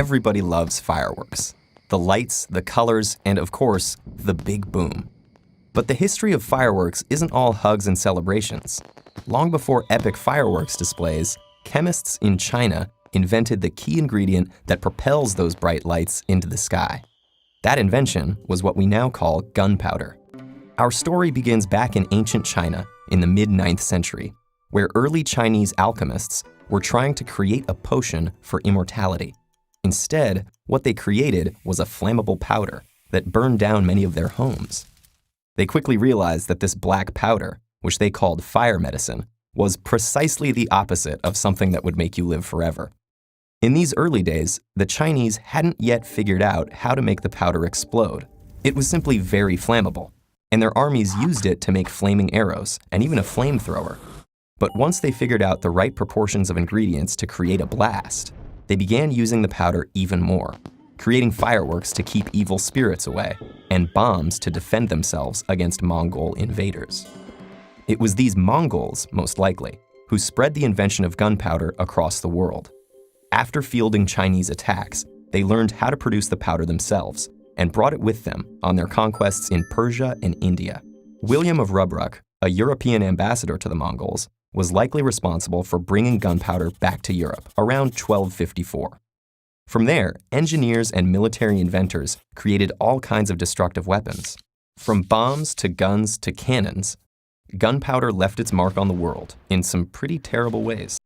everybody loves fireworks. The lights, the colors, and of course, the big boom. But the history of fireworks isn't all hugs and celebrations. Long before epic fireworks displays, chemists in China invented the key ingredient that propels those bright lights into the sky. That invention was what we now call gunpowder. Our story begins back in ancient China in the mid-9th century, where early Chinese alchemists were trying to create a potion for immortality. Instead, what they created was a flammable powder that burned down many of their homes. They quickly realized that this black powder, which they called fire medicine, was precisely the opposite of something that would make you live forever. In these early days, the Chinese hadn't yet figured out how to make the powder explode. It was simply very flammable, and their armies used it to make flaming arrows and even a flamethrower. But once they figured out the right proportions of ingredients to create a blast, they began using the powder even more, creating fireworks to keep evil spirits away and bombs to defend themselves against Mongol invaders. It was these Mongols, most likely, who spread the invention of gunpowder across the world. After fielding Chinese attacks, they learned how to produce the powder themselves and brought it with them on their conquests in Persia and India. William of Rubruck, a European ambassador to the Mongols, was likely responsible for bringing gunpowder back to Europe around 1254. From there, engineers and military inventors created all kinds of destructive weapons. From bombs to guns to cannons, gunpowder left its mark on the world in some pretty terrible ways.